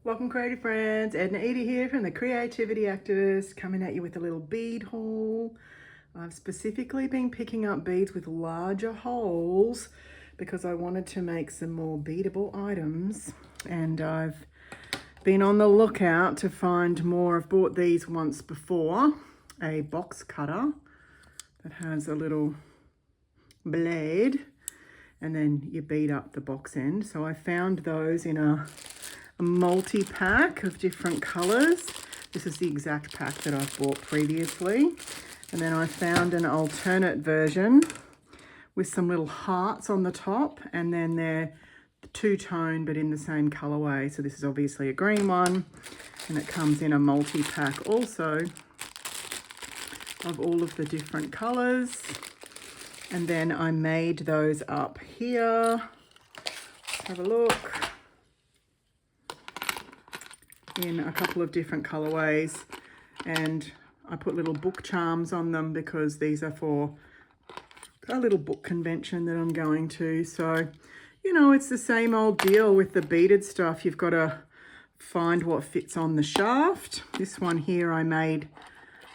Welcome creative friends, Edna Edie here from the Creativity Activist, coming at you with a little bead haul. I've specifically been picking up beads with larger holes because I wanted to make some more beadable items, and I've been on the lookout to find more. I've bought these once before, a box cutter that has a little blade and then you bead up the box end. So I found those in a multi-pack of different colors. This is the exact pack that I've bought previously. And then I found an alternate version with some little hearts on the top, and then they're two-tone but in the same colorway. So this is obviously a green one, and it comes in a multi-pack also of all of the different colors. And then I made those up here. Let's have a look. In a couple of different colorways, and I put little book charms on them because these are for a little book convention that I'm going to. So, you know, it's the same old deal with the beaded stuff. You've got to find what fits on the shaft. This one here I made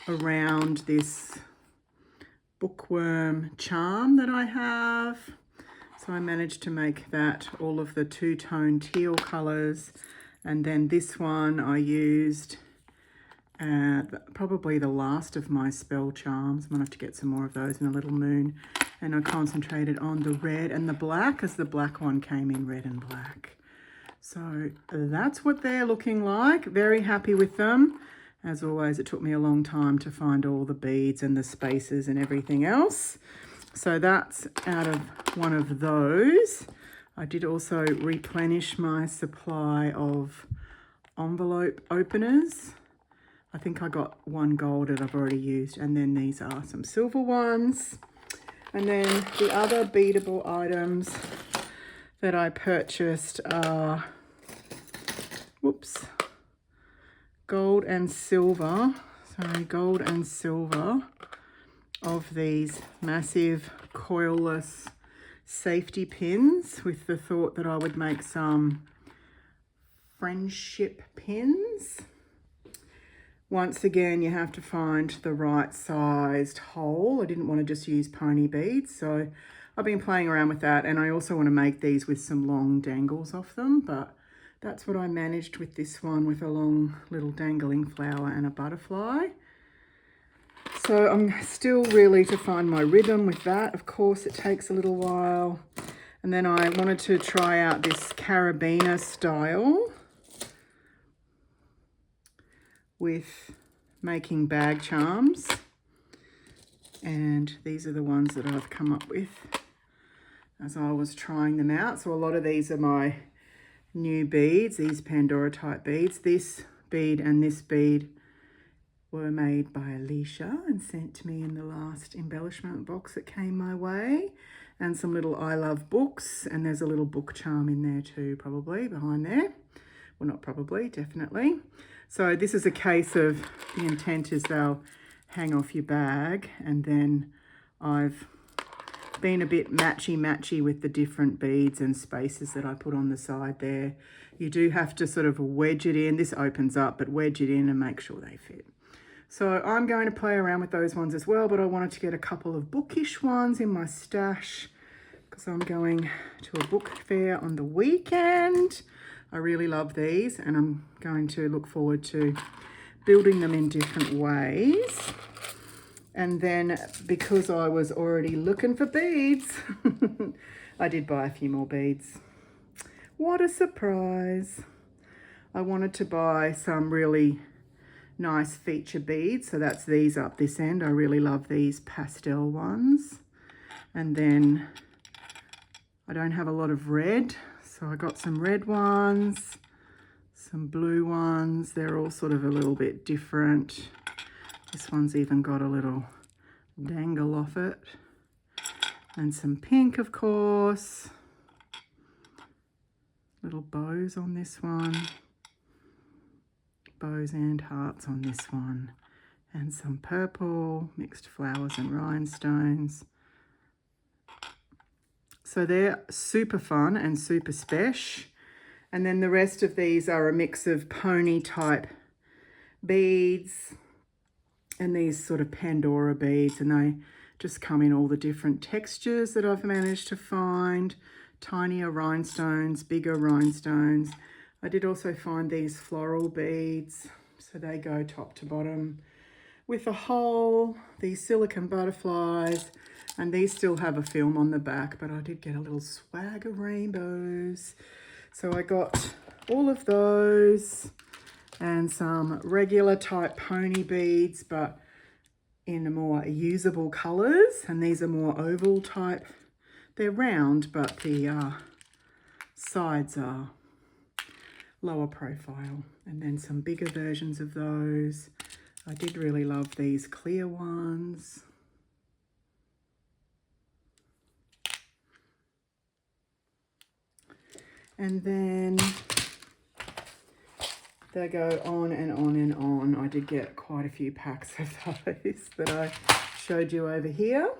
around this bookworm charm that I have. So I managed to make that all of the two-tone teal colors. And then this one I used probably the last of my spell charms. I'm gonna have to get some more of those in a little moon. And I concentrated on the red and the black, as the black one came in red and black. So that's what they're looking like. Very happy with them. As always, it took me a long time to find all the beads and the spaces and everything else. So that's out of one of those. I did also replenish my supply of envelope openers. I think I got one gold that I've already used, and then these are some silver ones. And then the other beadable items that I purchased are, gold and silver. Sorry, gold and silver of these massive coilless safety pins, with the thought that I would make some friendship pins. Once again, you have to find the right sized hole. I didn't want to just use pony beads, so I've been playing around with that, and I also want to make these with some long dangles off them, but that's what I managed with this one, with a long little dangling flower and a butterfly. So I'm still really to find my rhythm with that. Of course, it takes a little while. And then I wanted to try out this carabiner style with making bag charms. And these are the ones that I've come up with as I was trying them out. So a lot of these are my new beads, these Pandora type beads. This bead and this bead were made by Alicia and sent to me in the last embellishment box that came my way. And some little I love books, and there's a little book charm in there too, probably behind there. Well, not probably, definitely. So this is a case of, the intent is they'll hang off your bag, and then I've been a bit matchy with the different beads and spaces that I put on the side there. You do have to sort of wedge it in. This opens up, but wedge it in and make sure they fit. So I'm going to play around with those ones as well, but I wanted to get a couple of bookish ones in my stash because I'm going to a book fair on the weekend. I really love these, and I'm going to look forward to building them in different ways. And then, because I was already looking for beads, I did buy a few more beads. What a surprise. I wanted to buy some really nice feature beads, so that's these up this end. I really love these pastel ones. And then I don't have a lot of red, so I got some red ones, some blue ones. They're all sort of a little bit different. This one's even got a little dangle off it. And some pink, of course. Little bows on this one. Bows and hearts on this one, and some purple, mixed flowers and rhinestones. So they're super fun and super special. And then the rest of these are a mix of pony type beads and these sort of Pandora beads, and they just come in all the different textures that I've managed to find. Tinier rhinestones, bigger rhinestones. I did also find these floral beads, so they go top to bottom with a hole, these silicone butterflies, and these still have a film on the back, but I did get a little swag of rainbows. So I got all of those and some regular type pony beads, but in more usable colours, and these are more oval type. They're round, but the sides are lower profile. And then some bigger versions of those. I did really love these clear ones. And then they go on and on and on. I did get quite a few packs of those that I showed you over here.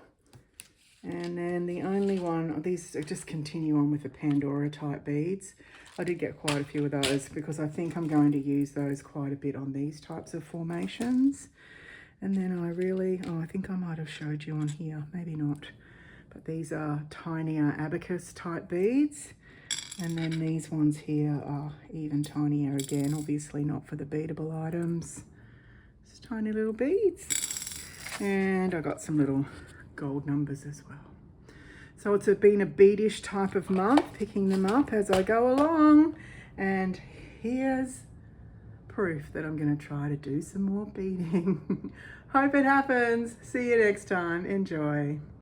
And then the only one, these just continue on with the Pandora type beads. I did get quite a few of those because I think I'm going to use those quite a bit on these types of formations. And then I think I might have showed you on here, maybe not. But these are tinier abacus type beads. And then these ones here are even tinier again, obviously not for the beadable items. Just tiny little beads. And I got some little gold numbers as well. So it's been a beadish type of month, picking them up as I go along. And here's proof that I'm going to try to do some more beading. Hope it happens. See you next time. Enjoy.